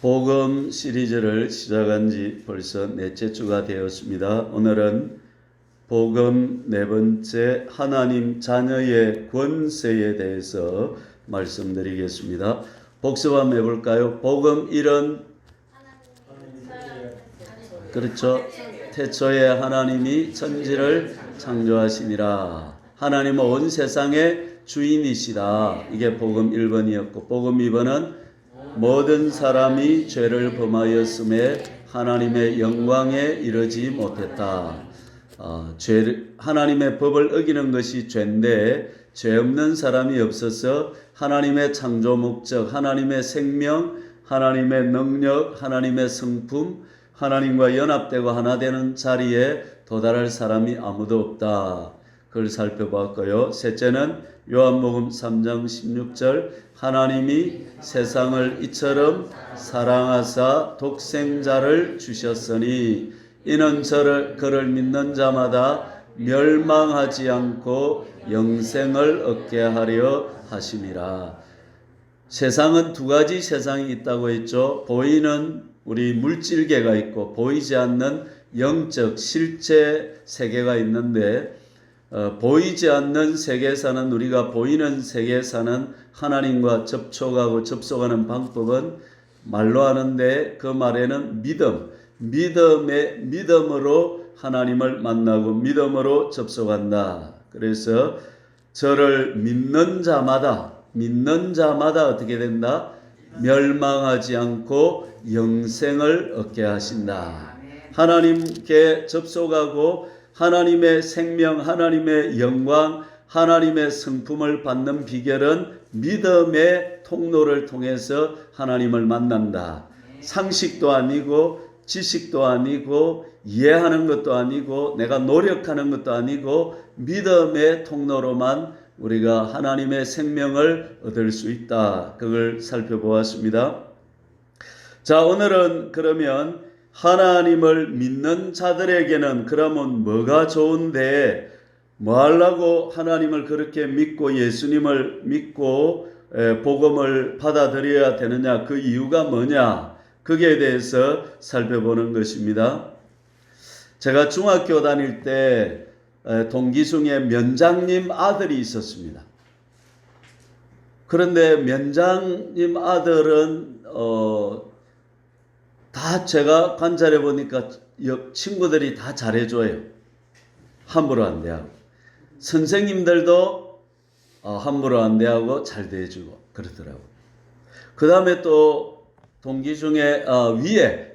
복음 시리즈를 시작한 지 벌써 넷째 주가 되었습니다. 오늘은 복음 네 번째 하나님 자녀의 권세에 대해서 말씀드리겠습니다. 복습 한번 해볼까요? 복음 1은 그렇죠. 태초에 하나님이 천지를 창조하시니라. 하나님은 온 세상의 주인이시다. 이게 복음 1번이었고 복음 2번은 모든 사람이 죄를 범하였음에 하나님의 영광에 이르지 못했다. 하나님의 법을 어기는 것이 죄인데 죄 없는 사람이 없어서 하나님의 창조 목적, 하나님의 생명, 하나님의 능력, 하나님의 성품, 하나님과 연합되고 하나 되는 자리에 도달할 사람이 아무도 없다. 그걸 살펴봤고요. 셋째는 요한복음 3장 16절 하나님이 세상을 이처럼 사랑하사 독생자를 주셨으니 이는 그를 믿는 자마다 멸망하지 않고 영생을 얻게 하려 하심이라. 세상은 두 가지 세상이 있다고 했죠. 보이는 우리 물질계가 있고 보이지 않는 영적 실제 세계가 있는데 보이지 않는 세계에 사는 우리가 보이는 세계에 사는 하나님과 접촉하고 접속하는 방법은 말로 하는데 그 말에는 믿음으로 하나님을 만나고 믿음으로 접속한다. 그래서 저를 믿는 자마다 어떻게 된다? 멸망하지 않고 영생을 얻게 하신다. 하나님께 접속하고 하나님의 생명, 하나님의 영광, 하나님의 성품을 받는 비결은 믿음의 통로를 통해서 하나님을 만난다. 상식도 아니고 지식도 아니고 이해하는 것도 아니고 내가 노력하는 것도 아니고 믿음의 통로로만 우리가 하나님의 생명을 얻을 수 있다. 그걸 살펴보았습니다. 자, 오늘은 그러면 하나님을 믿는 자들에게는 그러면 뭐가 좋은데 뭐 하려고 하나님을 그렇게 믿고 예수님을 믿고 복음을 받아들여야 되느냐, 그 이유가 뭐냐, 거기에 대해서 살펴보는 것입니다. 제가 중학교 다닐 때 동기 중에 면장님 아들이 있었습니다. 그런데 면장님 아들은 다 제가 관찰해 보니까 친구들이 다 잘해줘요. 함부로 안 대하고. 선생님들도 함부로 안 대하고 잘 대해주고 그러더라고요. 그 다음에 또 동기 중에 위에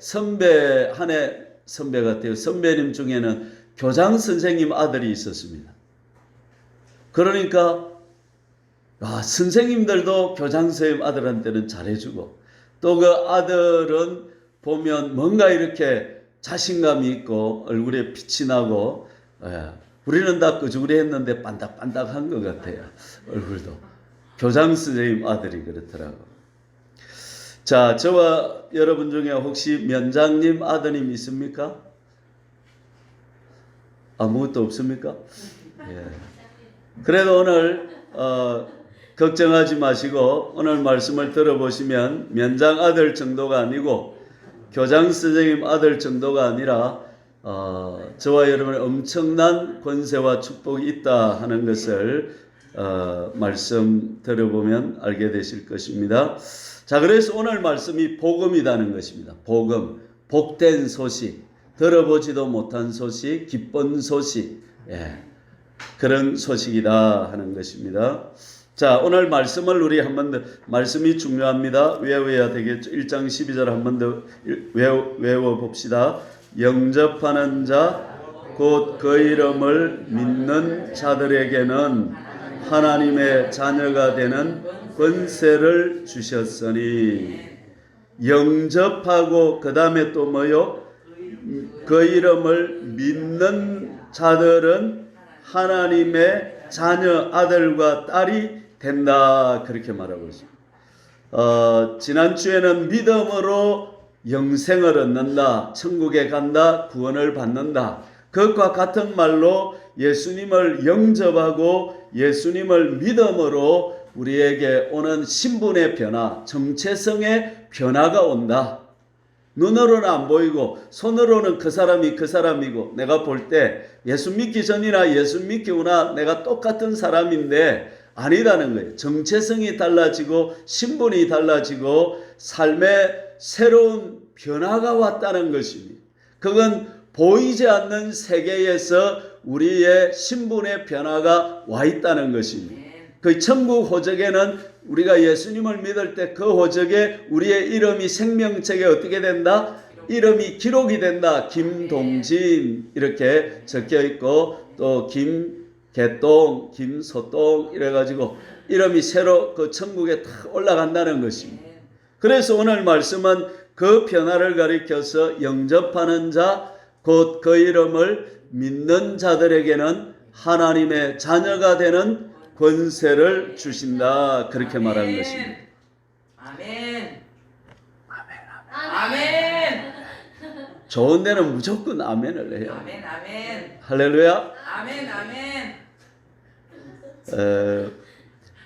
한 해 선배 같아요. 선배님 중에는 교장 선생님 아들이 있었습니다. 그러니까 선생님들도 교장 선생님 아들한테는 잘해주고 또 그 아들은 보면 뭔가 이렇게 자신감이 있고 얼굴에 빛이 나고 우리는 다 끄주구리 했는데 반딱반딱한 것 같아요. 얼굴도. 교장 선생님 아들이 그렇더라고. 자, 저와 여러분 중에 혹시 면장님 아드님 있습니까? 아무것도 없습니까? 예. 그래도 오늘 걱정하지 마시고 오늘 말씀을 들어보시면 면장 아들 정도가 아니고 교장 선생님 아들 정도가 아니라 저와 여러분의 엄청난 권세와 축복이 있다 하는 것을 말씀 들어보면 알게 되실 것입니다. 자, 그래서 오늘 말씀이 복음이라는 것입니다. 복음, 복된 소식, 들어보지도 못한 소식, 기쁜 소식, 그런 소식이다 하는 것입니다. 자, 오늘 말씀을 우리 한번 더, 말씀이 중요합니다. 외워야 되겠죠. 1장 12절 한번 더 외워봅시다. 영접하는 자, 곧 그 이름을 믿는 자들에게는 하나님의 자녀가 되는 권세를 주셨으니. 영접하고 그 다음에 또 뭐요? 그 이름을 믿는 자들은 하나님의 자녀, 아들과 딸이 된다. 그렇게 말하고 있습니다. 지난주에는 믿음으로 영생을 얻는다, 천국에 간다, 구원을 받는다. 그것과 같은 말로 예수님을 영접하고 예수님을 믿음으로 우리에게 오는 신분의 변화, 정체성의 변화가 온다. 눈으로는 안 보이고 손으로는 그 사람이 그 사람이고, 내가 볼 때 예수 믿기 전이나 예수 믿기 후나 내가 똑같은 사람인데 아니다는 거예요. 정체성이 달라지고 신분이 달라지고 삶의 새로운 변화가 왔다는 것입니다. 그건 보이지 않는 세계에서 우리의 신분의 변화가 와 있다는 것입니다. 그 천국 호적에는 우리가 예수님을 믿을 때 그 호적에 우리의 이름이 생명책에 어떻게 된다? 이름이 기록이 된다. 김동진 이렇게 적혀 있고, 또 김개똥, 김소똥 이래가지고 이름이 새로 그 천국에 탁 올라간다는 것입니다. 그래서 오늘 말씀은 그 변화를 가리켜서 영접하는 자, 곧 그 이름을 믿는 자들에게는 하나님의 자녀가 되는 권세를 주신다. 그렇게 말한 것입니다. 아멘. 아멘. 좋은 데는 무조건 아멘을 해요. 아멘. 아멘. 할렐루야. 아멘. 아멘.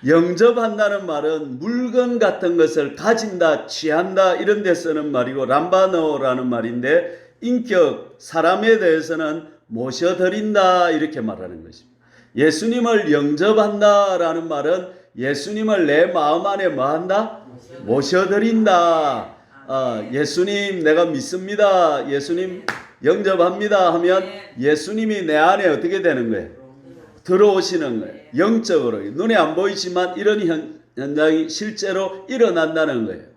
영접한다는 말은 물건 같은 것을 가진다, 취한다 이런 데 쓰는 말이고, 람바노라는 말인데 인격, 사람에 대해서는 모셔드린다 이렇게 말하는 것입니다. 예수님을 영접한다라는 말은 예수님을 내 마음 안에 뭐한다? 모셔드린다. 예수님 내가 믿습니다. 예수님 영접합니다 하면 예수님이 내 안에 어떻게 되는 거예요? 들어오시는 거예요. 영적으로. 눈에 안 보이지만 이런 현장이 실제로 일어난다는 거예요.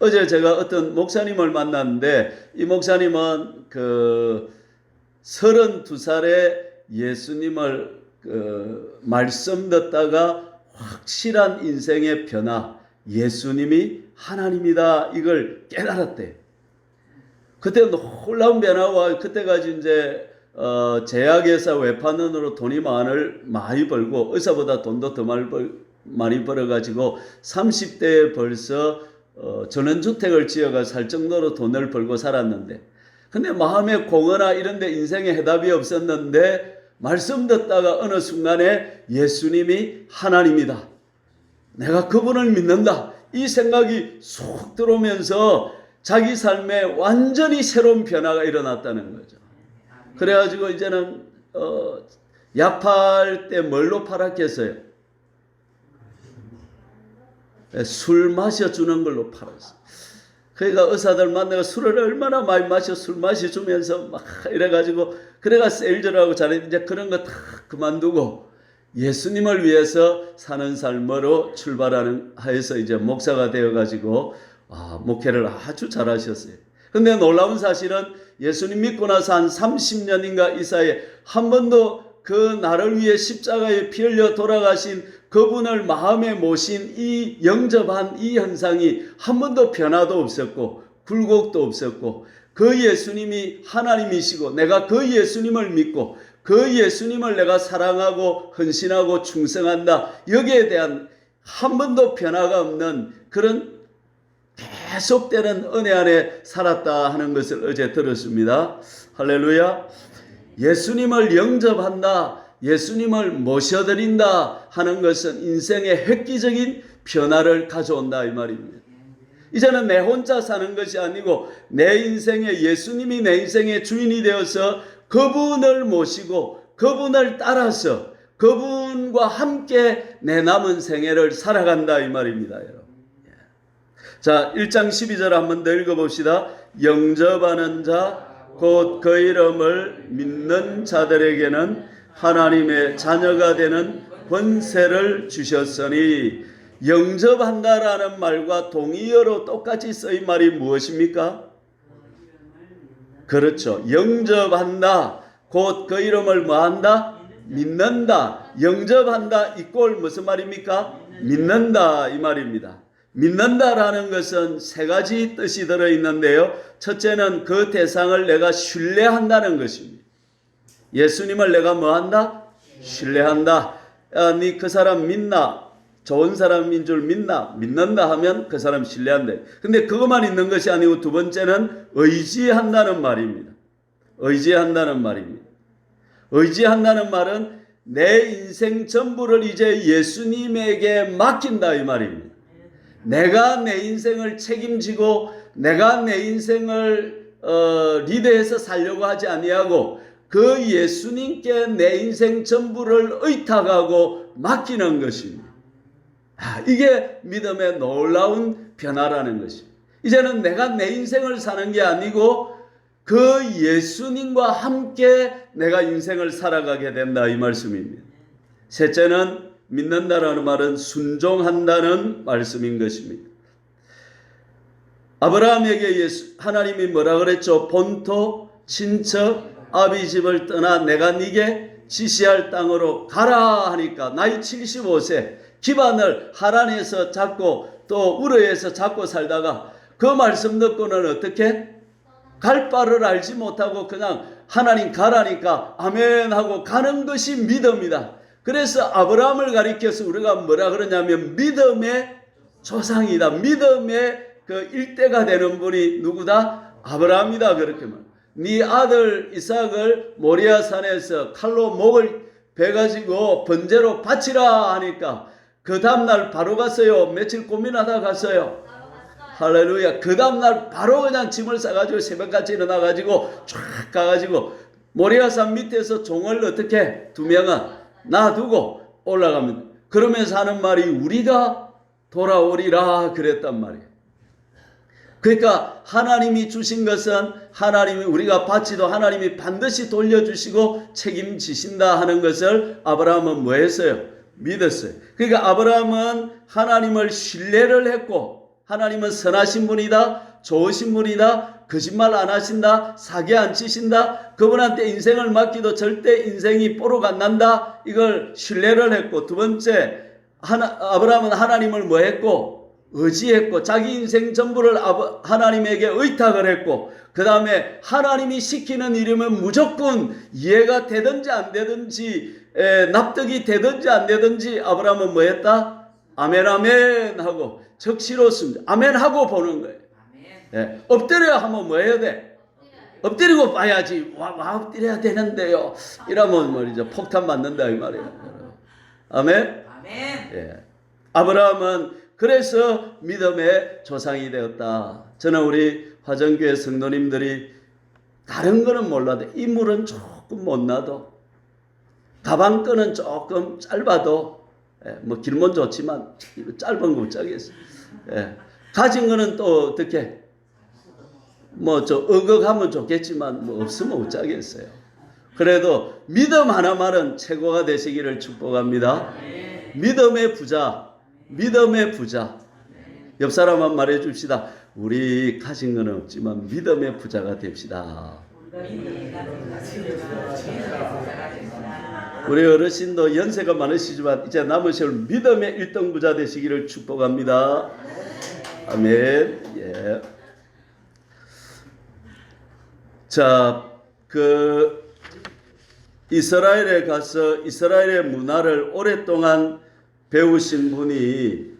어제 제가 어떤 목사님을 만났는데, 이 목사님은 32살에 예수님을 말씀 듣다가 확실한 인생의 변화, 예수님이 하나님이다 이걸 깨달았대. 그때 놀라운 변화가, 그때까지 이제 제약회사 외판원으로 돈이 많이 벌고 의사보다 돈도 더 많이 벌어가지고 30대에 벌써 전원주택을 지어가 살 정도로 돈을 벌고 살았는데, 근데 마음에 공허나 이런 데 인생에 해답이 없었는데 말씀 듣다가 어느 순간에 예수님이 하나님이다, 내가 그분을 믿는다, 이 생각이 쏙 들어오면서 자기 삶에 완전히 새로운 변화가 일어났다는 거죠. 그래가지고 이제는 약 팔 때 뭘로 팔았겠어요? 술 마셔주는 걸로 팔았어. 그러니까 의사들 만나서 술을 얼마나 많이 마셔, 술 마셔주면서 막 이래가지고, 그래가 세일즈라고 잘했는데 이제 그런 거 다 그만두고 예수님을 위해서 사는 삶으로 출발하는 하여서 이제 목사가 되어가지고 목회를 아주 잘하셨어요. 근데 놀라운 사실은 예수님 믿고 나서 한 30년인가 이 사이에 한 번도 그 나를 위해 십자가에 피 흘려 돌아가신 그분을 마음에 모신 이 영접한 이 현상이 한 번도 변화도 없었고 굴곡도 없었고, 그 예수님이 하나님이시고 내가 그 예수님을 믿고 그 예수님을 내가 사랑하고 헌신하고 충성한다, 여기에 대한 한 번도 변화가 없는 그런 계속되는 은혜 안에 살았다 하는 것을 어제 들었습니다. 할렐루야. 예수님을 영접한다, 예수님을 모셔드린다 하는 것은 인생의 획기적인 변화를 가져온다 이 말입니다. 이제는 내 혼자 사는 것이 아니고 내 인생에 예수님이 내 인생의 주인이 되어서 그분을 모시고 그분을 따라서 그분과 함께 내 남은 생애를 살아간다 이 말입니다. 여러분. 자, 1장 12절 한번 더 읽어봅시다. 영접하는 자 곧 그 이름을 믿는 자들에게는 하나님의 자녀가 되는 권세를 주셨으니, 영접한다라는 말과 동의어로 똑같이 쓰인 말이 무엇입니까? 그렇죠. 영접한다 곧 그 이름을 뭐한다? 믿는다. 영접한다 이꼴 무슨 말입니까? 믿는다 이 말입니다. 믿는다라는 것은 세 가지 뜻이 들어있는데요. 첫째는 그 대상을 내가 신뢰한다는 것입니다. 예수님을 내가 뭐한다? 신뢰한다. 니 그 사람 믿나? 좋은 사람인 줄 믿나? 믿는다 하면 그 사람 신뢰한다. 근데 그것만 있는 것이 아니고 두 번째는 의지한다는 말입니다. 의지한다는 말입니다. 의지한다는 말은 내 인생 전부를 이제 예수님에게 맡긴다 이 말입니다. 내가 내 인생을 책임지고 내가 내 인생을 리드해서 살려고 하지 아니하고 그 예수님께 내 인생 전부를 의탁하고 맡기는 것입니다. 이게 믿음의 놀라운 변화라는 것입니다. 이제는 내가 내 인생을 사는 게 아니고 그 예수님과 함께 내가 인생을 살아가게 된다 이 말씀입니다. 셋째는 믿는다라는 말은 순종한다는 말씀인 것입니다. 아브라함에게 하나님이 뭐라 그랬죠? 본토, 친척, 아비 집을 떠나 내가 네게 지시할 땅으로 가라 하니까 나이 75세 기반을 하란에서 잡고 또 우르에서 잡고 살다가 그 말씀 듣고는 어떻게? 갈 바를 알지 못하고 그냥 하나님 가라니까 아멘 하고 가는 것이 믿음이다. 그래서 아브라함을 가리켜서 우리가 뭐라 그러냐면 믿음의 조상이다. 믿음의 그 일대가 되는 분이 누구다? 아브라함이다. 그렇게 말. 네 아들 이삭을 모리아 산에서 칼로 목을 베가지고 번제로 바치라 하니까 그 다음날 바로 갔어요. 며칠 고민하다 갔어요. 할렐루야. 그 다음날 바로 그냥 짐을 싸가지고 새벽같이 일어나가지고 쫙 가가지고 모리아산 밑에서 종을 어떻게 2명은 놔두고 올라갑니다. 그러면서 하는 말이 우리가 돌아오리라 그랬단 말이에요. 그러니까 하나님이 주신 것은 하나님이 우리가 받지도 하나님이 반드시 돌려주시고 책임지신다 하는 것을 아브라함은 뭐 했어요? 믿었어요. 그러니까 아브라함은 하나님을 신뢰를 했고 하나님은 선하신 분이다, 좋으신 분이다, 거짓말 안 하신다, 사기 안 치신다, 그분한테 인생을 맡기도 절대 인생이 뽀록 안 난다, 이걸 신뢰를 했고, 두 번째 아브라함은 하나님을 뭐 했고? 의지했고 자기 인생 전부를 하나님에게 의탁을 했고 그 다음에 하나님이 시키는 일이면 무조건 이해가 되든지 안 되든지 납득이 되든지 안 되든지 아브라함은 뭐 했다? 아멘 아멘 하고 적시로습니다. 아멘 하고 보는 거예요. 예, 엎드려 하면 뭐 해야 돼? 엎드리고 봐야지. 와 엎드려야 되는데요. 이러면 말이죠. 폭탄 맞는다 이 말이에요. 아멘? 아멘. 예. 아브라함은 그래서 믿음의 조상이 되었다. 저는 우리 화정교회 성도님들이 다른 거는 몰라도 인물은 조금 못나도 가방끈은 조금 짧아도 뭐 길면 좋지만 짧은 거 못 짜겠어요. 가진 거는 또 어떻게 뭐 저 어극하면 좋겠지만 뭐 없으면 못 짜겠어요. 그래도 믿음 하나만은 최고가 되시기를 축복합니다. 믿음의 부자. 믿음의 부자. 옆 사람만 말해 줍시다. 우리 가진 건 없지만 믿음의 부자가 됩시다. 우리 어르신도 연세가 많으시지만 이제 남으실 믿음의 1등 부자 되시기를 축복합니다. 아멘. 예. 자, 이스라엘에 가서 이스라엘의 문화를 오랫동안 배우신 분이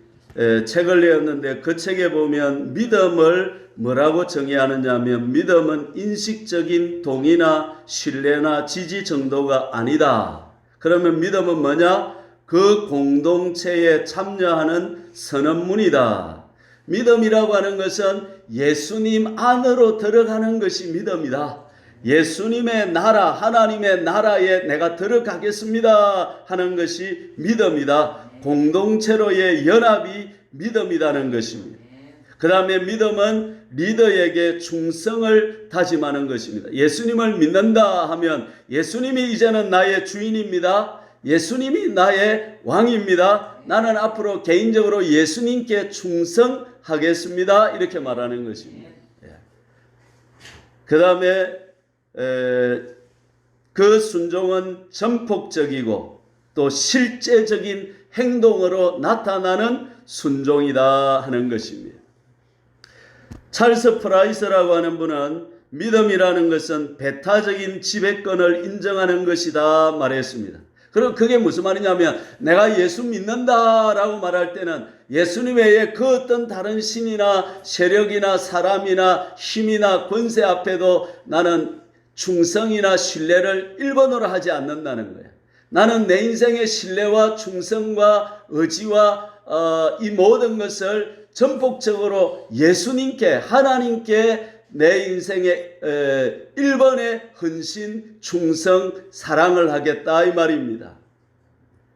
책을 내었는데 그 책에 보면 믿음을 뭐라고 정의하느냐 하면 믿음은 인식적인 동의나 신뢰나 지지 정도가 아니다. 그러면 믿음은 뭐냐? 그 공동체에 참여하는 선언문이다. 믿음이라고 하는 것은 예수님 안으로 들어가는 것이 믿음이다. 예수님의 나라, 하나님의 나라에 내가 들어가겠습니다 하는 것이 믿음이다. 공동체로의 연합이 믿음이라는 것입니다. 그 다음에 믿음은 리더에게 충성을 다짐하는 것입니다. 예수님을 믿는다 하면 예수님이 이제는 나의 주인입니다. 예수님이 나의 왕입니다. 나는 앞으로 개인적으로 예수님께 충성하겠습니다. 이렇게 말하는 것입니다. 그 다음에 그 순종은 전폭적이고 또 실제적인 행동으로 나타나는 순종이다 하는 것입니다. 찰스 프라이스라고 하는 분은 믿음이라는 것은 배타적인 지배권을 인정하는 것이다 말했습니다. 그럼 그게 무슨 말이냐면 내가 예수 믿는다라고 말할 때는 예수님 외에 그 어떤 다른 신이나 세력이나 사람이나 힘이나 권세 앞에도 나는 충성이나 신뢰를 1번으로 하지 않는다는 거예요. 나는 내 인생의 신뢰와 충성과 의지와 이 모든 것을 전폭적으로 예수님께, 하나님께 내 인생의 1번의 헌신, 충성, 사랑을 하겠다 이 말입니다.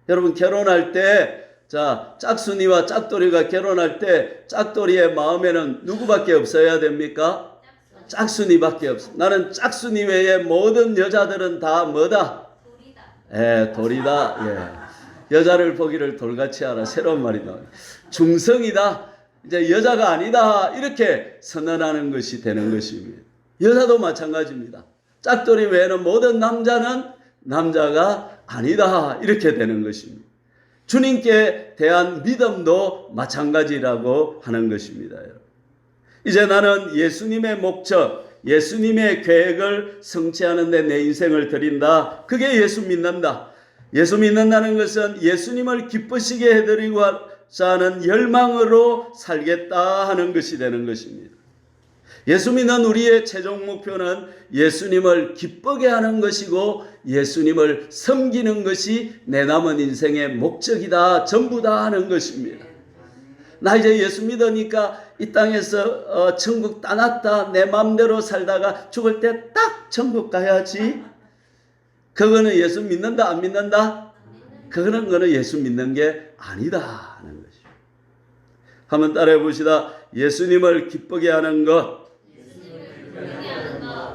여러분 결혼할 때 짝순이와 짝돌이가 결혼할 때 짝돌이의 마음에는 누구밖에 없어야 됩니까? 짝순이밖에 없어. 나는 짝순이 외에 모든 여자들은 다 뭐다? 돌이다. 여자를 보기를 돌같이 하라. 새로운 말이다. 중성이다. 이제 여자가 아니다. 이렇게 선언하는 것이 되는 것입니다. 여자도 마찬가지입니다. 짝돌이 외에는 모든 남자는 남자가 아니다. 이렇게 되는 것입니다. 주님께 대한 믿음도 마찬가지라고 하는 것입니다. 이제 나는 예수님의 목적, 예수님의 계획을 성취하는 데 내 인생을 드린다. 그게 예수 믿는다. 예수 믿는다는 것은 예수님을 기쁘시게 해드리고자 하는 열망으로 살겠다 하는 것이 되는 것입니다. 예수 믿는 우리의 최종 목표는 예수님을 기쁘게 하는 것이고 예수님을 섬기는 것이 내 남은 인생의 목적이다, 전부다 하는 것입니다. 나 이제 예수 믿으니까 이 땅에서 천국 따놨다, 내 마음대로 살다가 죽을 때 딱 천국 가야지. 그거는 예수 믿는다 안 믿는다? 그거는 예수 믿는 게 아니다 하는 것입니다. 한번 따라해 봅시다. 예수님을 기쁘게 하는 것,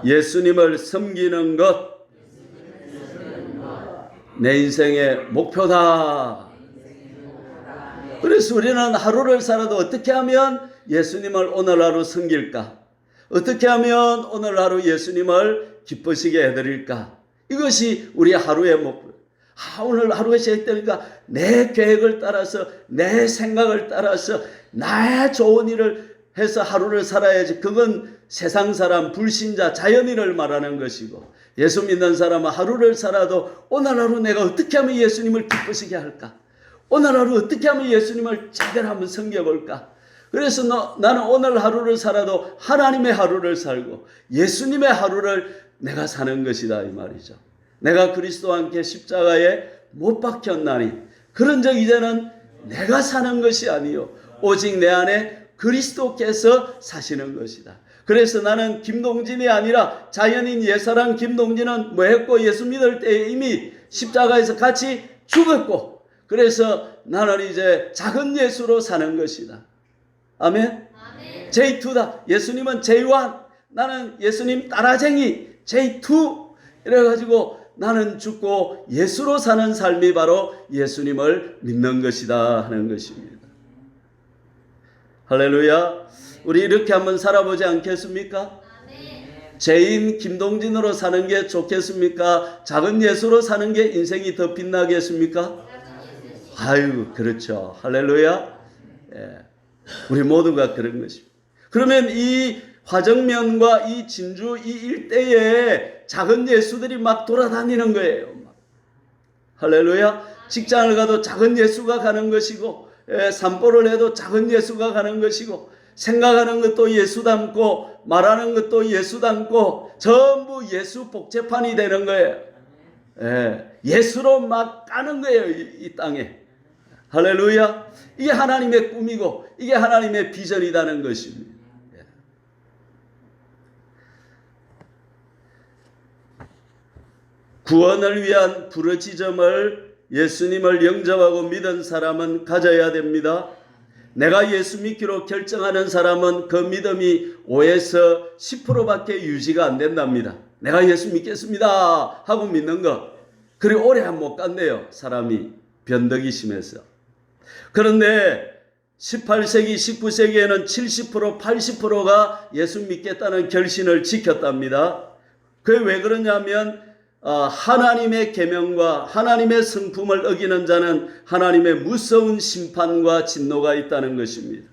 예수님을 섬기는 것, 내 인생의 목표다. 그래서 우리는 하루를 살아도 어떻게 하면 예수님을 오늘 하루 섬길까? 어떻게 하면 오늘 하루 예수님을 기쁘시게 해드릴까? 이것이 우리 하루의 목표. 오늘 하루가 시작되니까 내 계획을 따라서, 내 생각을 따라서 나의 좋은 일을 해서 하루를 살아야지. 그건 세상 사람, 불신자, 자연인을 말하는 것이고, 예수 믿는 사람은 하루를 살아도 오늘 하루 내가 어떻게 하면 예수님을 기쁘시게 할까? 오늘 하루 어떻게 하면 예수님을 제대로 한번 섬겨볼까? 그래서 나는 오늘 하루를 살아도 하나님의 하루를 살고 예수님의 하루를 내가 사는 것이다 이 말이죠. 내가 그리스도와 함께 십자가에 못 박혔나니 그런 적 이제는 내가 사는 것이 아니요 오직 내 안에 그리스도께서 사시는 것이다. 그래서 나는 김동진이 아니라 자연인 옛사람 김동진은 뭐 했고 예수 믿을 때 이미 십자가에서 같이 죽었고, 그래서 나는 이제 작은 예수로 사는 것이다. 아멘. J2다. 예수님은 J1, 나는 예수님 따라쟁이 J2. 이래가지고 나는 죽고 예수로 사는 삶이 바로 예수님을 믿는 것이다 하는 것입니다. 할렐루야. 우리 이렇게 한번 살아보지 않겠습니까? 죄인 김동진으로 사는 게 좋겠습니까? 작은 예수로 사는 게 인생이 더 빛나겠습니까? 아유, 그렇죠. 할렐루야. 우리 모두가 그런 것입니다. 그러면 이 화정면과 이 진주 이 일대에 작은 예수들이 막 돌아다니는 거예요. 할렐루야. 직장을 가도 작은 예수가 가는 것이고, 산보를 해도 작은 예수가 가는 것이고, 생각하는 것도 예수 닮고 말하는 것도 예수 닮고 전부 예수 복제판이 되는 거예요. 예수로 막 까는 거예요, 이 땅에. 할렐루야. 이게 하나님의 꿈이고 이게 하나님의 비전이라는 것입니다. 구원을 위한 부르짖음을 예수님을 영접하고 믿은 사람은 가져야 됩니다. 내가 예수 믿기로 결정하는 사람은 그 믿음이 5에서 10%밖에 유지가 안 된답니다. 내가 예수 믿겠습니다 하고 믿는 것, 그리 오래 못 간대요. 사람이 변덕이 심해서. 그런데 18세기, 19세기에는 70%, 80%가 예수 믿겠다는 결신을 지켰답니다. 그게 왜 그러냐면 하나님의 계명과 하나님의 성품을 어기는 자는 하나님의 무서운 심판과 진노가 있다는 것입니다.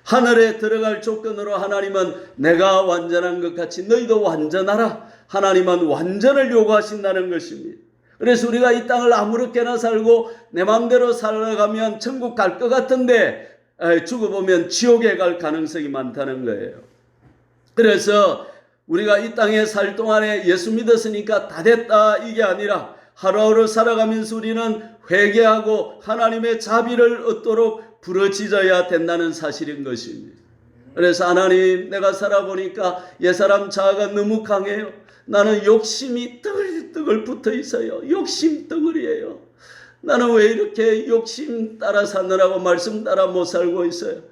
하늘에 들어갈 조건으로 하나님은 내가 완전한 것 같이 너희도 완전하라. 하나님은 완전을 요구하신다는 것입니다. 그래서 우리가 이 땅을 아무렇게나 살고 내 마음대로 살아가면 천국 갈 것 같은데 죽어보면 지옥에 갈 가능성이 많다는 거예요. 그래서 우리가 이 땅에 살 동안에 예수 믿었으니까 다 됐다 이게 아니라 하루하루 살아가면서 우리는 회개하고 하나님의 자비를 얻도록 부르짖어야 된다는 사실인 것입니다. 그래서 하나님, 내가 살아보니까 옛사람 자아가 너무 강해요. 나는 욕심이 뜨글뜨글 붙어 있어요. 욕심 덩어리예요. 나는 왜 이렇게 욕심 따라 사느라고 말씀 따라 못 살고 있어요.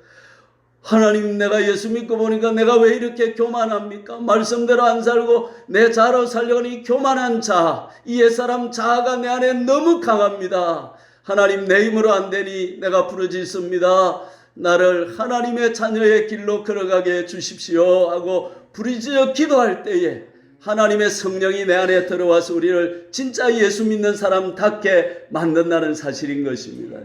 하나님, 내가 예수 믿고 보니까 내가 왜 이렇게 교만합니까? 말씀대로 안 살고 내 자로 살려는 이 교만한 자아, 이 옛사람 자아가 내 안에 너무 강합니다. 하나님, 내 힘으로 안 되니 내가 부르짖습니다. 나를 하나님의 자녀의 길로 걸어가게 해 주십시오 하고 부르짖어 기도할 때에 하나님의 성령이 내 안에 들어와서 우리를 진짜 예수 믿는 사람답게 만든다는 사실인 것입니다.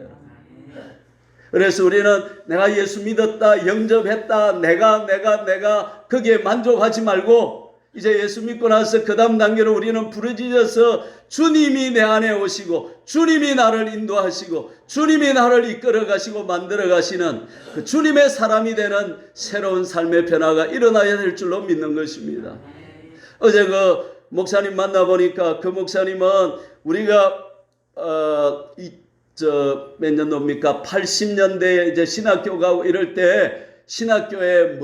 그래서 우리는 내가 예수 믿었다, 영접했다, 내가 거기에 만족하지 말고 이제 예수 믿고 나서 그 다음 단계로 우리는 부르짖어서 주님이 내 안에 오시고 주님이 나를 인도하시고 주님이 나를 이끌어 가시고 만들어 가시는 그 주님의 사람이 되는 새로운 삶의 변화가 일어나야 될 줄로 믿는 것입니다. 어제 그 목사님 만나보니까 그 목사님은 우리가 몇 년도입니까? 80년대에 이제 신학교 가고 이럴 때 신학교에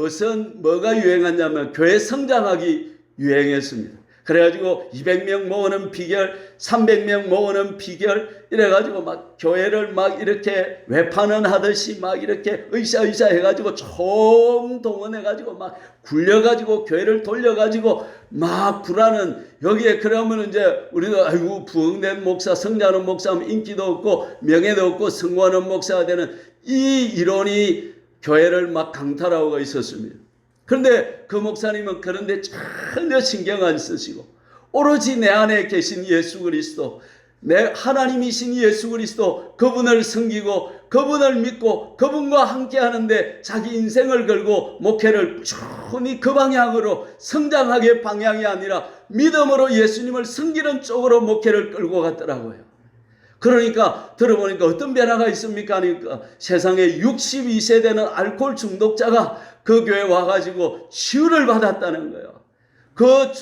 뭐가 유행했냐면 교회 성장하기 유행했습니다. 그래가지고 200명 모으는 비결, 300명 모으는 비결 이래가지고 막 교회를 막 이렇게 외판은 하듯이 막 이렇게 으쌰으쌰 해가지고 총동원해가지고 막 굴려가지고 교회를 돌려가지고 막 불하는 여기에 그러면 이제 우리도 아이고 부흥된 목사, 성장하는 목사하면 인기도 없고 명예도 없고 성공하는 목사가 되는 이 이론이 교회를 막 강탈하고 있었습니다. 그런데 그 목사님은 그런데 전혀 신경 안 쓰시고 오로지 내 안에 계신 예수 그리스도, 내 하나님이신 예수 그리스도, 그분을 섬기고 그분을 믿고 그분과 함께 하는데 자기 인생을 걸고 목회를 꾸준히 그 방향으로 성장하게 방향이 아니라 믿음으로 예수님을 섬기는 쪽으로 목회를 끌고 갔더라고요. 그러니까 들어보니까 어떤 변화가 있습니까? 하니까 세상에 62세 되는 알코올 중독자가 그 교회에 와가지고 치유를 받았다는 거예요. 그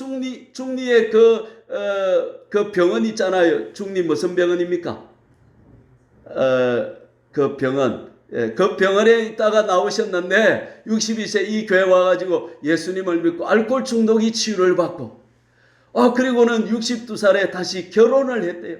중리의 그 병원 있잖아요. 중리 무슨 병원입니까? 그 병원. 그 병원에 있다가 나오셨는데 62세 이 교회 와가지고 예수님을 믿고 알코올 중독이 치유를 받고 그리고는 62살에 다시 결혼을 했대요.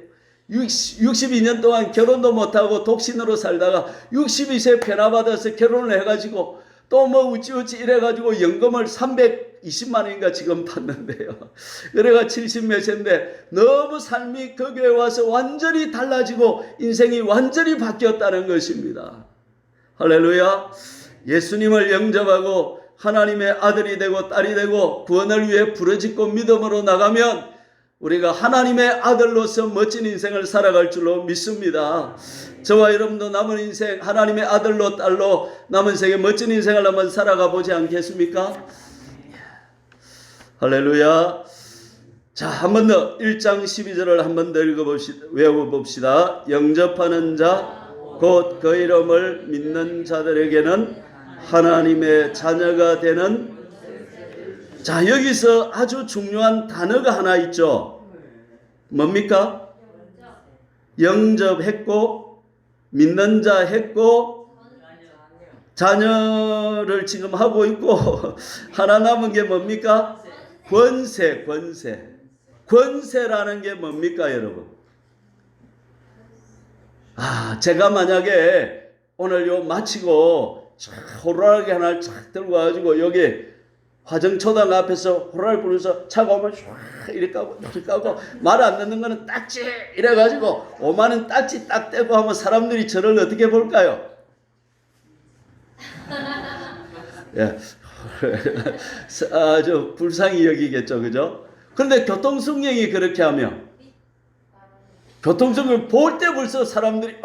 62년 동안 결혼도 못하고 독신으로 살다가 62세 변화받아서 결혼을 해가지고 또 뭐 우찌우찌 이래가지고 연금을 320만 원인가 지금 받는데요. 그래가 70몇 세인데 너무 삶이 그 교회 와서 완전히 달라지고 인생이 완전히 바뀌었다는 것입니다. 할렐루야. 예수님을 영접하고 하나님의 아들이 되고 딸이 되고 구원을 위해 부르짖고 믿음으로 나가면 우리가 하나님의 아들로서 멋진 인생을 살아갈 줄로 믿습니다. 저와 여러분도 남은 인생 하나님의 아들로 딸로 남은 생에 멋진 인생을 한번 살아가 보지 않겠습니까? 할렐루야. 자, 한 번 더 1장 12절을 한 번 더 외워봅시다. 영접하는 자, 곧 그 이름을 믿는 자들에게는 하나님의 자녀가 되는. 자, 여기서 아주 중요한 단어가 하나 있죠. 뭡니까? 영접했고 믿는 자 했고 자녀를 지금 하고 있고 하나 남은 게 뭡니까? 권세라는 게 뭡니까, 여러분? 제가 만약에 오늘 요 마치고 호루라기 하나를 쫙 들고 와가지고 여기 화정초당 앞에서 호랄 부르면서 차가 오면 이렇게 하고 말 안 듣는 거는 딱지 이래가지고 5만원 딱지 딱 떼고 하면 사람들이 저를 어떻게 볼까요? 예. 아주 불쌍히 여기겠죠, 그죠? 그런데 교통승령이 그렇게 하면 교통승령 볼 때 벌써 사람들이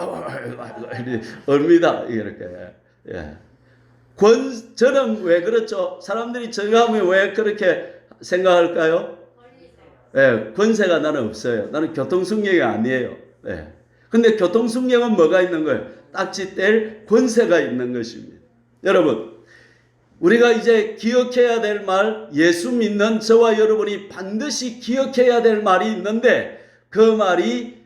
얼미다 이렇게. 예. 저는 왜 그렇죠? 사람들이 저가 하면 왜 그렇게 생각할까요? 예, 권세가 나는 없어요. 나는 교통승령이 아니에요. 예. 근데 교통승령은 뭐가 있는 거예요? 딱지 뗄 권세가 있는 것입니다. 여러분, 우리가 이제 기억해야 될 말, 예수 믿는 저와 여러분이 반드시 기억해야 될 말이 있는데 그 말이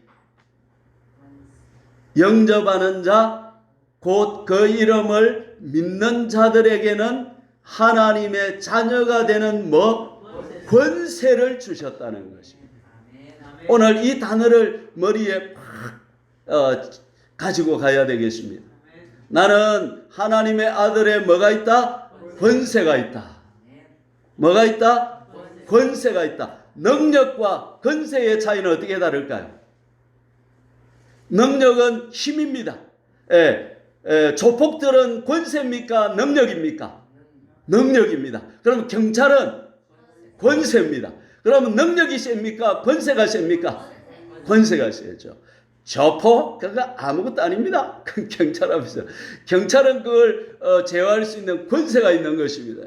영접하는 자, 곧 그 이름을 믿는 자들에게는 하나님의 자녀가 되는 권세를 주셨다는 것입니다. 오늘 이 단어를 머리에 가지고 가야 되겠습니다. 나는 하나님의 아들의 뭐가 있다? 권세가 있다. 뭐가 있다? 권세가 있다. 능력과 권세의 차이는 어떻게 다를까요? 능력은 힘입니다. 조폭들은 권세입니까? 능력입니까? 능력입니다. 그럼 경찰은 권세입니다. 그러면 능력이 셉니까? 권세가 셉니까? 권세가 세죠. 조폭? 그거 아무것도 아닙니다. 경찰 앞에서. 경찰은 그걸 제어할 수 있는 권세가 있는 것입니다.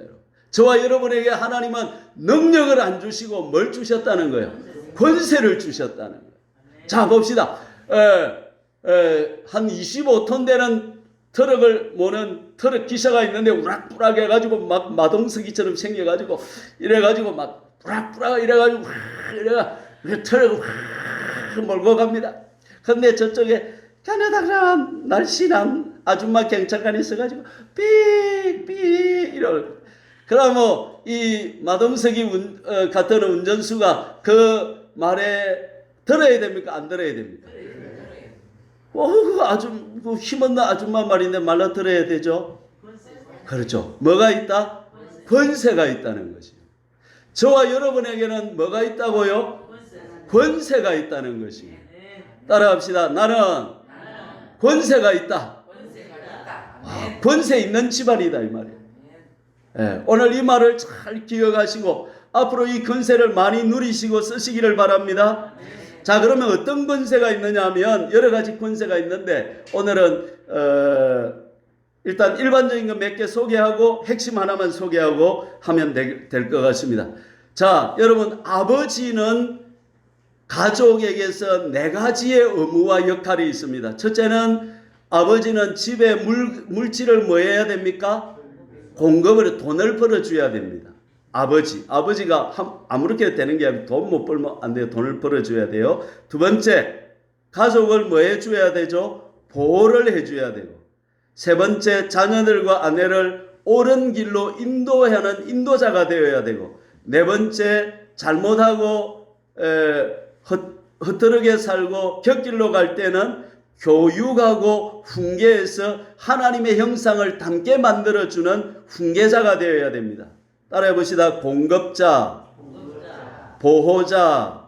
저와 여러분에게 하나님은 능력을 안 주시고 뭘 주셨다는 거예요? 권세를 주셨다는 거예요. 자, 봅시다. 한 25톤 되는 트럭을 모는 트럭 기사가 있는데 우락부락 해가지고 막 마동석이처럼 생겨가지고 이래가지고 막 부락부락 이래가지고 트럭을 몰고 갑니다. 근데 저쪽에 가느다란 날씬한 아줌마 경찰관이 있어가지고 삑삑 이러고 그러면 이 마동석이 같은 운전수가 그 말에 들어야 됩니까? 안 들어야 됩니까? 그 힘없는 아줌마 말인데 말로 들어야 되죠? 그렇죠. 뭐가 있다? 권세가 있다는 것이죠. 저와 여러분에게는 뭐가 있다고요? 권세가 있다는 것이죠. 따라합시다. 나는 권세가 있다. 권세 있는 집안이다 이 말이에요. 오늘 이 말을 잘 기억하시고 앞으로 이 권세를 많이 누리시고 쓰시기를 바랍니다. 자, 그러면 어떤 권세가 있느냐 하면 여러 가지 권세가 있는데 오늘은 일단 일반적인 거 몇 개 소개하고 핵심 하나만 소개하고 하면 될 것 같습니다. 자, 여러분, 아버지는 가족에게서 네 가지의 의무와 역할이 있습니다. 첫째는 아버지는 집에 물질을 뭐 해야 됩니까? 공급을 돈을 벌어줘야 됩니다. 아버지가 아무렇게 되는 게 아니라 돈 못 벌면 안 돼요. 돈을 벌어줘야 돼요. 두 번째, 가족을 뭐 해줘야 되죠? 보호를 해줘야 되고. 세 번째, 자녀들과 아내를 옳은 길로 인도하는 인도자가 되어야 되고. 네 번째, 잘못하고 허트르게 살고 곁길로 갈 때는 교육하고 훈계해서 하나님의 형상을 닮게 만들어주는 훈계자가 되어야 됩니다. 따라해 봅시다. 공급자, 보호자,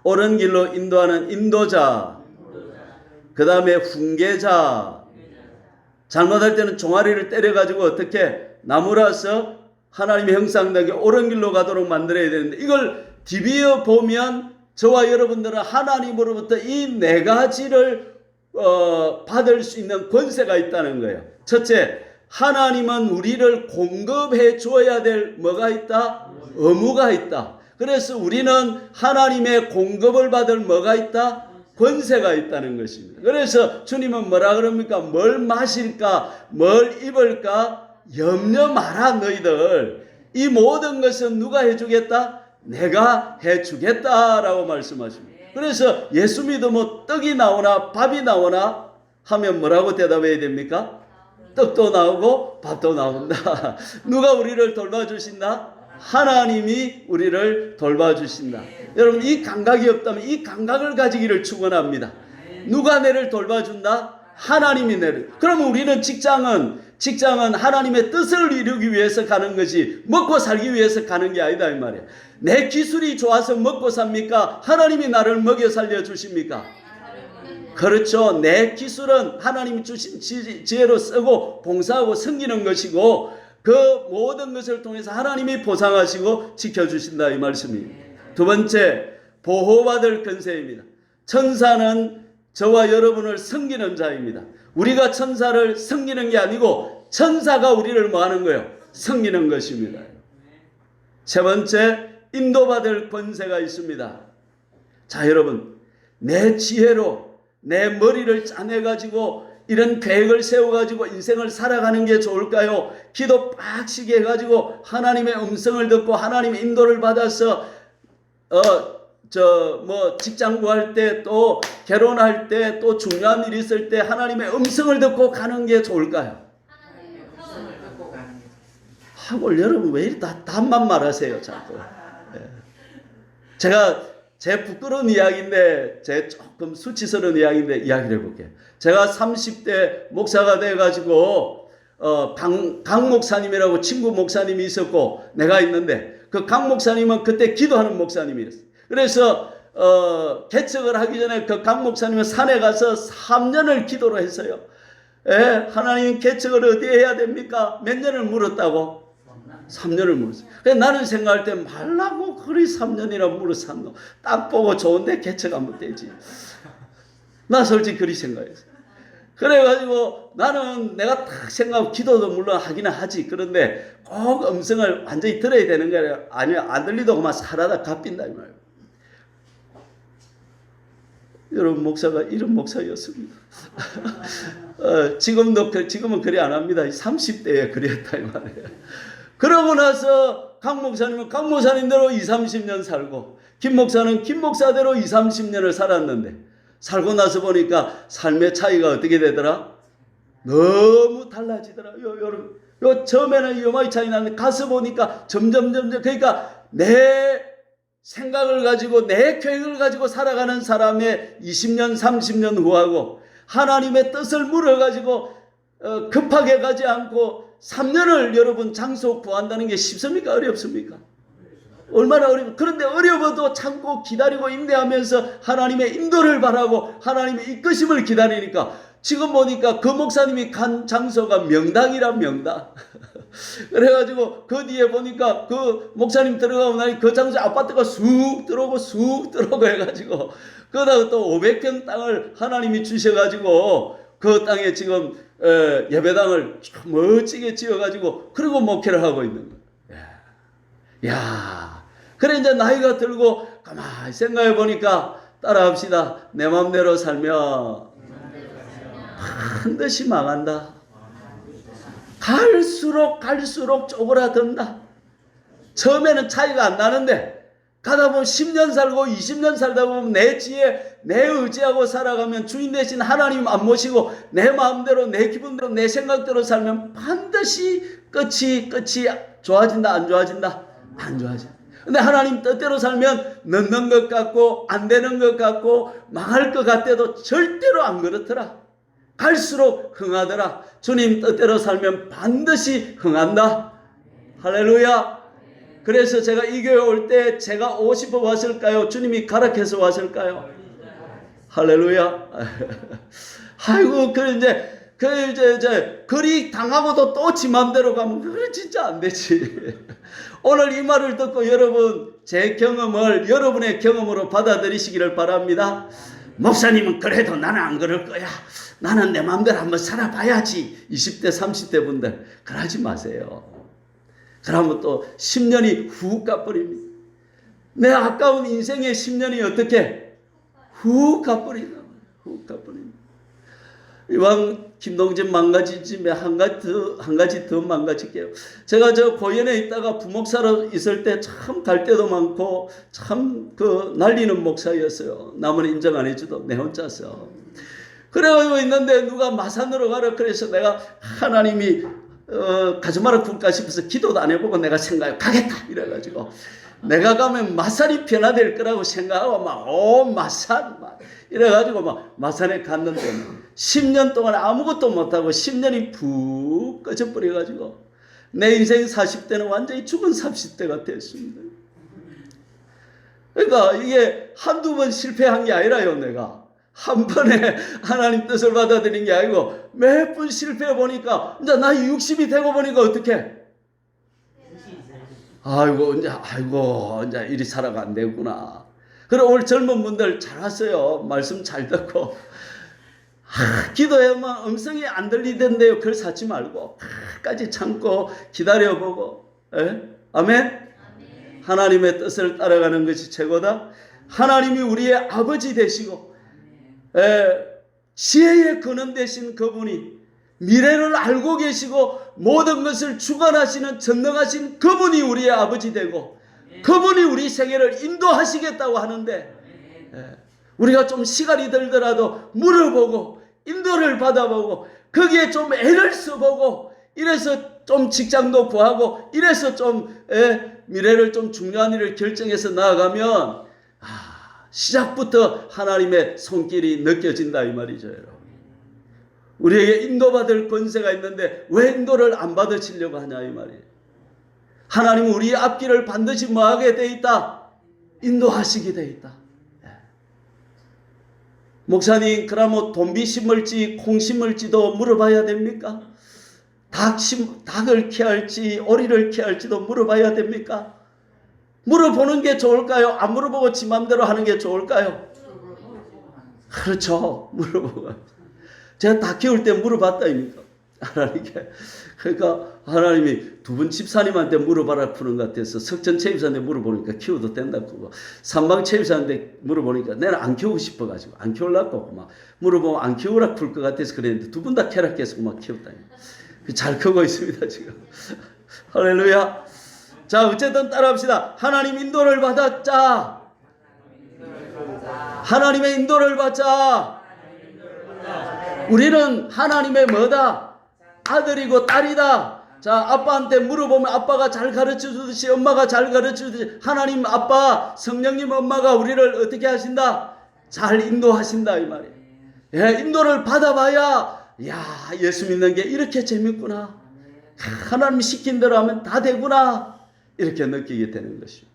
옳은 길로 인도하는 인도자, 그 다음에 훈계자. 잘못할 때는 종아리를 때려가지고 어떻게 나무라서 하나님의 형상되게 옳은 길로 가도록 만들어야 되는데 이걸 디비어 보면 저와 여러분들은 하나님으로부터 이 네 가지를 받을 수 있는 권세가 있다는 거예요. 첫째, 하나님은 우리를 공급해 줘야 될 뭐가 있다? 의무가 있다. 그래서 우리는 하나님의 공급을 받을 뭐가 있다? 권세가 있다는 것입니다. 그래서 주님은 뭐라 그럽니까? 뭘 마실까? 뭘 입을까? 염려 마라 너희들. 이 모든 것은 누가 해주겠다? 내가 해주겠다라고 말씀하십니다. 그래서 예수 믿으면 떡이 나오나 밥이 나오나 하면 뭐라고 대답해야 됩니까? 떡도 나오고 밥도 나온다. 누가 우리를 돌봐주신다? 하나님이 우리를 돌봐주신다. 여러분, 이 감각이 없다면 이 감각을 가지기를 축원합니다. 누가 내를 돌봐준다? 하나님이 내를. 그러면 우리는 직장은 하나님의 뜻을 이루기 위해서 가는 것이 먹고 살기 위해서 가는 게 아니다 이 말이에요. 내 기술이 좋아서 먹고 삽니까? 하나님이 나를 먹여 살려 주십니까? 그렇죠. 내 기술은 하나님이 주신 지혜로 쓰고 봉사하고 섬기는 것이고 그 모든 것을 통해서 하나님이 보상하시고 지켜주신다 이 말씀입니다. 두 번째, 보호받을 권세입니다. 천사는 저와 여러분을 섬기는 자입니다. 우리가 천사를 섬기는 게 아니고 천사가 우리를 뭐 하는 거예요? 섬기는 것입니다. 세 번째, 인도받을 권세가 있습니다. 자, 여러분, 내 지혜로 내 머리를 짜내가지고 이런 계획을 세워가지고 인생을 살아가는 게 좋을까요? 기도 빡시게 해가지고 하나님의 음성을 듣고 하나님의 인도를 받아서 직장 구할 때, 또 결혼할 때, 또 중요한 일이 있을 때 하나님의 음성을 듣고 가는 게 좋을까요? 하나님의 음성을 듣고 가는 게 하고 여러분 왜 이렇게 답만 말하세요 자꾸. 예. 제가 제 부끄러운 이야기인데, 제 조금 수치스러운 이야기인데 이야기를 해볼게요. 제가 30대 목사가 돼가지고 강 목사님이라고 친구 목사님이 있었고 내가 있는데, 그 강 목사님은 그때 기도하는 목사님이었어요. 그래서 개척을 하기 전에 그 강 목사님은 산에 가서 3년을 기도를 했어요. 하나님 개척을 어디에 해야 됩니까? 몇 년을 물었다고? 3년을 물었어요. 그래서 나는 생각할 때 말라고 그리 3년이나 물었었노. 딱 보고 좋은데 개척하면 되지. 나 솔직히 그리 생각했어요. 그래가지고 나는 내가 딱 생각하고 기도도 물론 하기는 하지. 그런데 꼭 음성을 완전히 들어야 되는 게 아니야. 안 들리도 그만 살아다 갚인다 이 말이에요. 여러분 목사가 이런 목사였습니다. 지금은 그리 안 합니다. 30대에 그랬다 이 말이에요. 그러고 나서 강 목사님은 강 목사님대로 20-30년 살고, 김 목사는 김 목사대로 20-30년을 살았는데, 살고 나서 보니까 삶의 차이가 어떻게 되더라? 너무 달라지더라. 요 처음에는 요마이 차이 나는데 가서 보니까 점점 그러니까 내 생각을 가지고 내 계획을 가지고 살아가는 사람의 20년 30년 후하고, 하나님의 뜻을 물어가지고 급하게 가지 않고 3년을 여러분 장소 구한다는 게 쉽습니까? 어렵습니까? 얼마나 그런데 어려워도 참고 기다리고 인내하면서 하나님의 인도를 바라고 하나님의 이끄심을 기다리니까, 지금 보니까 그 목사님이 간 장소가 명당이란 명당. 그래가지고 그 뒤에 보니까 그 목사님 들어가고 나니 그 장소에 아파트가 쑥 들어오고 해가지고, 그러다가 또 500평 땅을 하나님이 주셔가지고 그 땅에 지금 예배당을 멋지게 지어가지고 그리고 목회를 하고 있는 거예요. 야, 그래 이제 나이가 들고 가만히 생각해 보니까, 따라합시다. 내 맘대로 살면 반드시 망한다. 갈수록 쪼그라든다. 처음에는 차이가 안 나는데 가다 보면 10년 살고 20년 살다 보면 내 지혜, 내 의지하고 살아가면 주인 되신 하나님 안 모시고 내 마음대로, 내 기분대로, 내 생각대로 살면 반드시 끝이 좋아진다, 안 좋아진다? 안 좋아진다. 근데 하나님 뜻대로 살면 늦는 것 같고 안 되는 것 같고 망할 것 같아도 절대로 안 그렇더라. 갈수록 흥하더라. 주님 뜻대로 살면 반드시 흥한다. 할렐루야. 그래서 제가 이 교회 올 때 제가 오고 싶어 왔을까요? 주님이 가락해서 왔을까요? 할렐루야. 아이고, 그리 당하고도 또 지 맘대로 가면 그래 진짜 안 되지. 오늘 이 말을 듣고 여러분 제 경험을 여러분의 경험으로 받아들이시기를 바랍니다. 목사님은 그래도 나는 안 그럴 거야. 나는 내 마음대로 한번 살아봐야지. 20대 30대 분들 그러지 마세요. 그러면 또 10년이 훅 가버립니다. 내 아까운 인생의 10년이 어떻게 훅 가버린다. 이왕 김동진 망가지집에 한 가지 더 망가질게요. 제가 저 고연에 있다가 부목사로 있을 때 참 갈 데도 많고 참 날리는 목사였어요. 남은 인정 안 해줘도 내 혼자서. 그래가지고 있는데 누가 마산으로 가라 그래서 내가 하나님이 가지 마라 굴까 싶어서 기도도 안 해보고 내가 생각해 가겠다 이래가지고 내가 가면 마산이 변화될 거라고 생각하고 마산 이래가지고 마산에 갔는데 10년 동안 아무것도 못하고 10년이 푹 꺼져버려가지고 내 인생 40대는 완전히 죽은 30대가 됐습니다. 그러니까 이게 한두 번 실패한 게 아니라요. 내가 한 번에 하나님 뜻을 받아들인 게 아니고 몇 번 실패해 보니까 이제 나이 60이 되고 보니까 어떻게? 이제 이리 살아가 안 되구나. 그래 오늘 젊은 분들 잘 왔어요. 말씀 잘 듣고 기도해만 음성이 안 들리던데요. 그걸 사지 말고 끝까지 참고 기다려보고 아멘? 하나님의 뜻을 따라가는 것이 최고다. 하나님이 우리의 아버지 되시고 지혜의 근원 되신 그분이 미래를 알고 계시고 모든 것을 주관하시는 전능하신 그분이 우리의 아버지 되고 그분이 우리 생애를 인도하시겠다고 하는데, 우리가 좀 시간이 들더라도 물어보고 인도를 받아보고 거기에 좀 애를 써보고 이래서 좀 직장도 구하고 이래서 좀 미래를 좀 중요한 일을 결정해서 나아가면 시작부터 하나님의 손길이 느껴진다 이 말이죠. 여러분. 우리에게 인도받을 권세가 있는데 왜 인도를 안 받으시려고 하냐 이 말이에요. 하나님은 우리의 앞길을 반드시 뭐하게 돼 있다? 인도하시게 돼 있다. 목사님, 그럼 돈비 심을지 콩 심을지도 물어봐야 됩니까? 닭을 키할지 오리를 키할지도 물어봐야 됩니까? 물어보는 게 좋을까요? 안 물어보고 지 맘대로 하는 게 좋을까요? 그렇죠. 물어보고. 제가 닭 키울 때 물어봤다입니까? 하나님께. 그러니까 하나님이 두 분 집사님한테 물어봐라 푸는 것 같아서 석전 채입사한테 물어보니까 키워도 된다고, 삼방 채입사한테 물어보니까 나는 안 키우고 싶어가지고 안 키우려고 막 물어보면 안 키우라 풀 것 같아서 그랬는데 두 분 다 캐락해서 막 키웠다. 잘 크고 있습니다 지금. 할렐루야. 자, 어쨌든 따라합시다. 하나님 인도를 받았자. 하나님의 인도를 받자. 우리는 하나님의 뭐다? 아들이고 딸이다. 자, 아빠한테 물어보면 아빠가 잘 가르쳐 주듯이 엄마가 잘 가르쳐 주듯이 하나님 아빠, 성령님 엄마가 우리를 어떻게 하신다? 잘 인도하신다 이 말이에요. 예, 인도를 받아봐야 야, 예수 믿는 게 이렇게 재밌구나. 하나님 시킨 대로 하면 다 되구나. 이렇게 느끼게 되는 것입니다.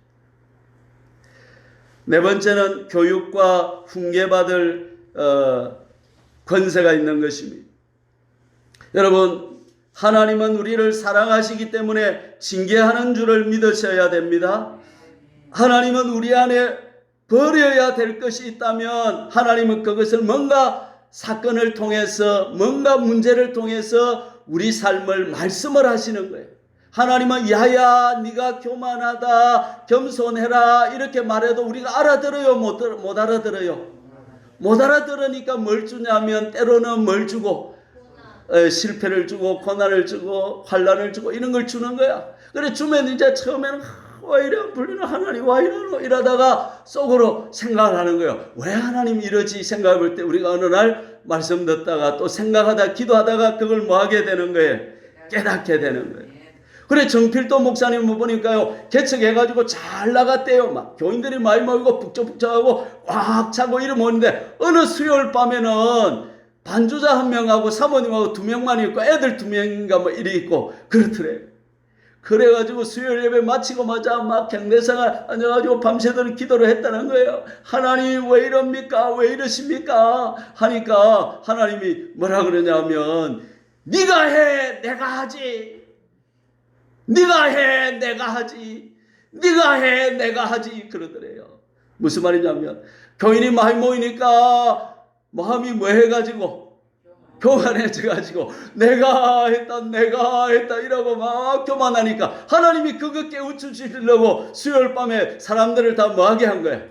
네 번째는 교육과 훈계받을 권세가 있는 것입니다. 여러분, 하나님은 우리를 사랑하시기 때문에 징계하는 줄을 믿으셔야 됩니다. 하나님은 우리 안에 버려야 될 것이 있다면 하나님은 그것을 뭔가 사건을 통해서 뭔가 문제를 통해서 우리 삶을 말씀을 하시는 거예요. 하나님은 야야 네가 교만하다 겸손해라 이렇게 말해도 우리가 알아들어요? 못 알아들어요? 못 알아들으니까 뭘 주냐면 때로는 뭘 주고 실패를 주고 고난을 주고 환난을 주고 이런 걸 주는 거야. 그래 주면 이제 처음에는 왜 이래 불리나 하나님 왜 이러노 이러다가 속으로 생각을 하는 거예요. 왜 하나님 이러지 생각해 볼 때 우리가 어느 날 말씀 듣다가 또 생각하다 기도하다가 그걸 뭐 하게 되는 거예요? 깨닫게 되는 거예요. 그래 정필도 목사님 보니까요 개척해가지고 잘 나갔대요. 막 교인들이 많이 모이고 북적북적하고 꽉 차고 이러면 오는데 어느 수요일 밤에는 반주자 한 명하고 사모님하고 2명만 있고 애들 2명인가 뭐 이리 있고 그렇더래요. 그래가지고 수요일 예배 마치고마자 막 경례상을 앉아가지고 밤새도록 기도를 했다는 거예요. 하나님 왜 이럽니까? 왜 이러십니까? 하니까 하나님이 뭐라 그러냐면 네가 해 내가 하지. 네가 해 내가 하지. 네가 해 내가 하지 그러더래요. 무슨 말이냐면 교인이 많이 모이니까 마음이 뭐 해가지고 교만해져가지고 내가 했다 이러고 막 교만하니까 하나님이 그거 깨우치시려고 수요일 밤에 사람들을 다 뭐하게 한 거야.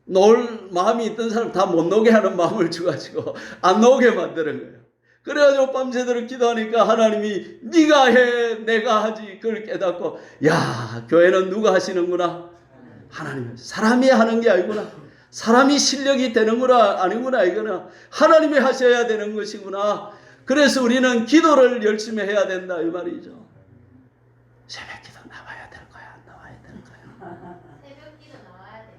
놀 마음이 있던 사람 다 못 노게 하는 마음을 줘가지고 안 노게 만드는 거예요. 그래가지고 밤새도록 기도하니까 하나님이 네가 해 내가 하지 그걸 깨닫고 야 교회는 누가 하시는구나. 하나님 사람이 하는 게 아니구나. 사람이 실력이 되는구나 아니구나. 이거는 하나님이 하셔야 되는 것이구나. 그래서 우리는 기도를 열심히 해야 된다 이 말이죠. 새벽 기도 나와야 될 거야 안 나와야 될 거야? 새벽 기도 나와야 돼.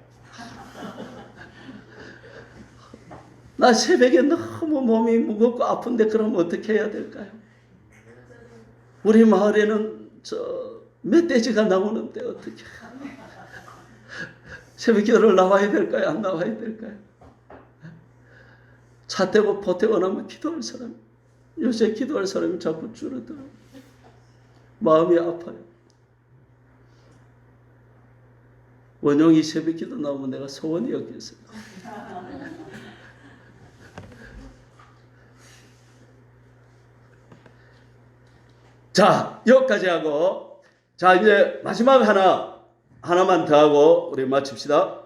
나 새벽에 너무 몸이 무겁고 아픈데 그럼 어떻게 해야 될까요? 우리 마을에는 저 멧돼지가 나오는데 어떻게 새벽 기도를 나와야 될까요? 안 나와야 될까요? 차 떼고 포 떼고 나면 기도할 사람 요새 기도할 사람이 자꾸 줄어들어요. 마음이 아파요. 원영이 새벽 기도 나오면 내가 소원이 없겠어요. 자, 여기까지 하고 자 이제 마지막 하나만 더 하고 우리 마칩시다.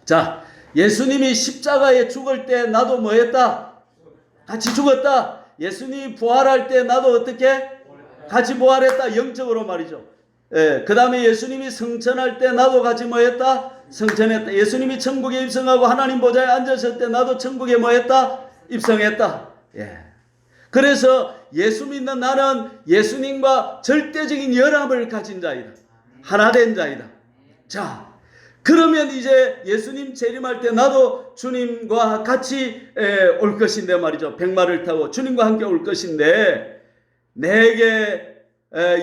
자, 예수님이 십자가에 죽을 때 나도 뭐 했다? 같이 죽었다. 예수님이 부활할 때 나도 어떻게? 같이 부활했다. 영적으로 말이죠. 그 다음에 예수님이 성천할 때 나도 같이 뭐 했다? 성천했다. 예수님이 천국에 입성하고 하나님 보좌에 앉으실 때 나도 천국에 뭐 했다? 입성했다. 예. 그래서 예수 믿는 나는 예수님과 절대적인 연합을 가진 자이다. 하나 된 자이다. 자, 그러면 이제 예수님 재림할 때 나도 주님과 같이 올 것인데 말이죠. 백마를 타고 주님과 함께 올 것인데 내게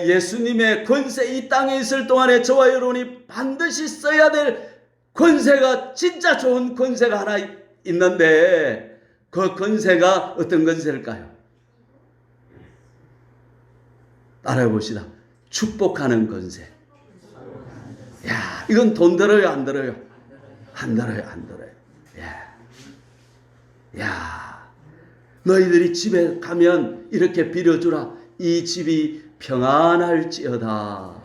예수님의 권세 이 땅에 있을 동안에 저와 여러분이 반드시 써야 될 권세가 진짜 좋은 권세가 하나 있는데 그 권세가 어떤 권세일까요? 따라해 봅시다. 축복하는 권세. 야, 이건 돈 들어요, 안 들어요? 안 들어요, 안 들어요. 야, 너희들이 집에 가면 이렇게 빌어주라. 이 집이 평안할지어다.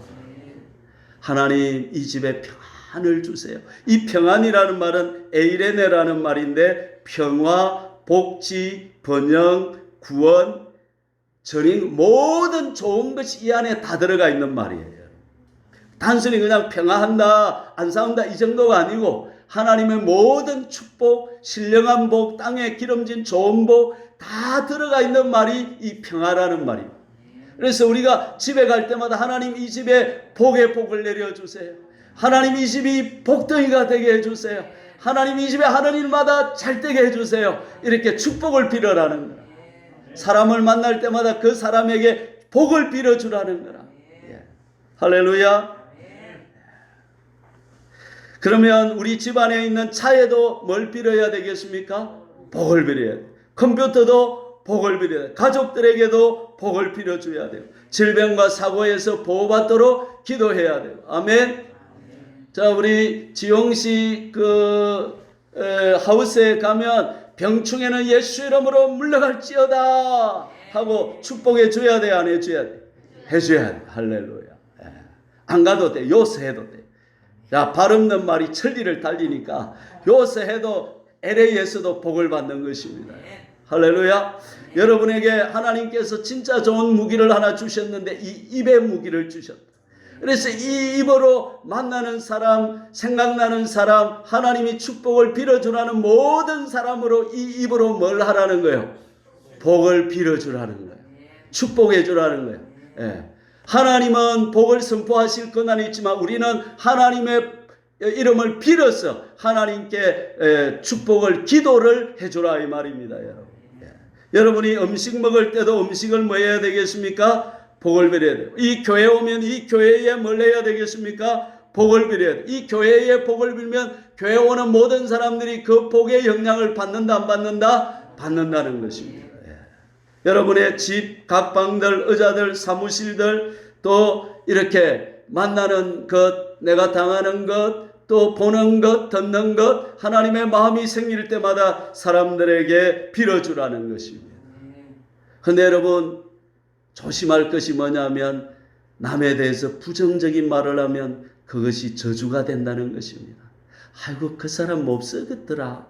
하나님 이 집에 평안을 주세요. 이 평안이라는 말은 에이레네라는 말인데 평화, 복지, 번영, 구원, 전인 모든 좋은 것이 이 안에 다 들어가 있는 말이에요. 단순히 그냥 평화한다, 안 싸운다 이 정도가 아니고 하나님의 모든 축복, 신령한 복, 땅에 기름진 좋은 복 다 들어가 있는 말이 이 평화라는 말입니다. 그래서 우리가 집에 갈 때마다 하나님 이 집에 복의 복을 내려주세요. 하나님 이 집이 복덩이가 되게 해주세요. 하나님 이 집에 하는 일마다 잘 되게 해주세요. 이렇게 축복을 빌어라는 거라. 사람을 만날 때마다 그 사람에게 복을 빌어주라는 거라. 할렐루야. 그러면 우리 집안에 있는 차에도 뭘 빌어야 되겠습니까? 복을 빌어야 돼요. 컴퓨터도 복을 빌어야 돼요. 가족들에게도 복을 빌어줘야 돼요. 질병과 사고에서 보호받도록 기도해야 돼요. 아멘. 자, 우리 지용씨 하우스에 가면 병충해는 예수 이름으로 물러갈지어다 하고 축복해 줘야 돼, 안 해줘야 돼? 해줘야 돼. 할렐루야. 안 가도 돼. 요새 해도 돼. 야, 발 없는 말이 천리를 달리니까 요새 해도 LA에서도 복을 받는 것입니다. 할렐루야. 여러분에게 하나님께서 진짜 좋은 무기를 하나 주셨는데 이 입의 무기를 주셨다. 그래서 이 입으로 만나는 사람, 생각나는 사람, 하나님이 축복을 빌어주라는 모든 사람으로 이 입으로 뭘 하라는 거예요? 복을 빌어주라는 거예요. 축복해 주라는 거예요. 예. 하나님은 복을 선포하실 권한이 있지만 우리는 하나님의 이름을 빌어서 하나님께 축복을 기도를 해주라 이 말입니다. 여러분. 여러분이 음식 먹을 때도 음식을 뭐 해야 되겠습니까? 복을 빌어야 돼요. 이 교회 오면 이 교회에 뭘 해야 되겠습니까? 복을 빌어야 돼요. 이 교회에 복을 빌면 교회 오는 모든 사람들이 그 복의 영향을 받는다 안 받는다? 받는다는 것입니다. 여러분의 집, 각 방들, 의자들, 사무실들 또 이렇게 만나는 것, 내가 당하는 것, 또 보는 것, 듣는 것 하나님의 마음이 생길 때마다 사람들에게 빌어주라는 것입니다. 그런데 여러분 조심할 것이 뭐냐면 남에 대해서 부정적인 말을 하면 그것이 저주가 된다는 것입니다. 아이고 그 사람 못 쓰겠더라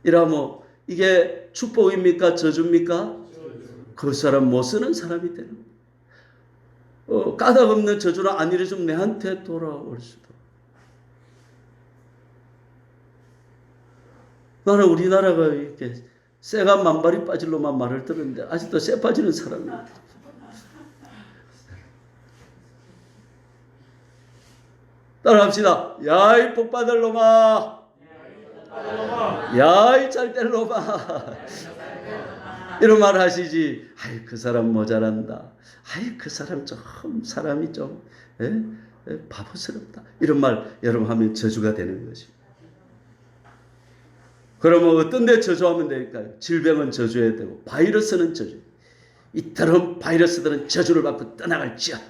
이러면 이게 축복입니까? 저주입니까? 그 사람 못 쓰는 사람이 되는 거예요. 까닭 없는 저주를 안 이루어주면 내한테 돌아올 수도. 나는 우리나라가 이렇게 쇠가 만발이 빠질로만 말을 들었는데 아직도 쇠 빠지는 사람이 따라합시다. 야이 복받을 놈아, 야이 잘될 놈아 이런 말 하시지. 아이 그 사람 모자란다. 아이 그 사람 좀 사람이 좀 바보스럽다. 이런 말 여러분 하면 저주가 되는 것입니다. 그러면 어떤 데 저주하면 될까요? 질병은 저주해야 되고 바이러스는 저주. 이처럼 바이러스들은 저주를 받고 떠나갈지어다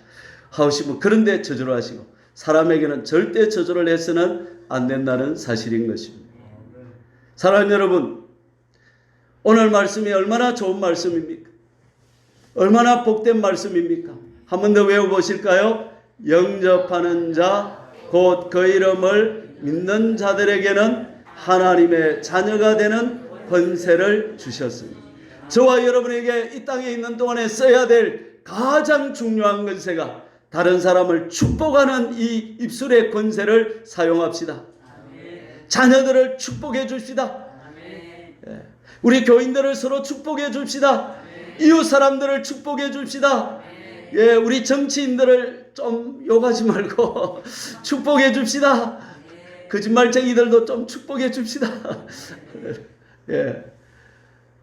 하시면 그런 데 저주를 하시고 사람에게는 절대 저주를 해서는 안 된다는 사실인 것입니다. 사랑하는 여러분, 오늘 말씀이 얼마나 좋은 말씀입니까? 얼마나 복된 말씀입니까? 한 번 더 외워보실까요? 영접하는 자, 곧 그 이름을 믿는 자들에게는 하나님의 자녀가 되는 권세를 주셨습니다. 저와 여러분에게 이 땅에 있는 동안에 써야 될 가장 중요한 권세가 다른 사람을 축복하는 이 입술의 권세를 사용합시다. 자녀들을 축복해 줍시다. 예. 우리 교인들을 서로 축복해 줍시다. 이웃 사람들을 축복해 줍시다. 예, 우리 정치인들을 좀 욕하지 말고 축복해 줍시다. 거짓말쟁이들도 좀 축복해 줍시다. 예.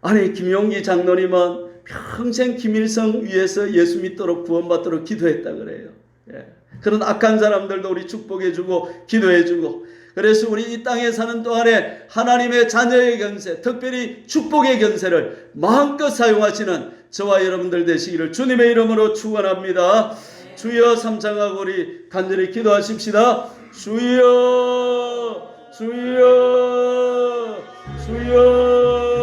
아니, 김용기 장로님은 평생 김일성 위해서 예수 믿도록 구원받도록 기도했다 그래요. 예. 그런 악한 사람들도 우리 축복해주고 기도해주고, 그래서 우리 이 땅에 사는 동안에 하나님의 자녀의 견세, 특별히 축복의 견세를 마음껏 사용하시는 저와 여러분들 되시기를 주님의 이름으로 축원합니다. 주여, 삼창하고 우리 간절히 기도하십시다. 주여, 주여, 주여.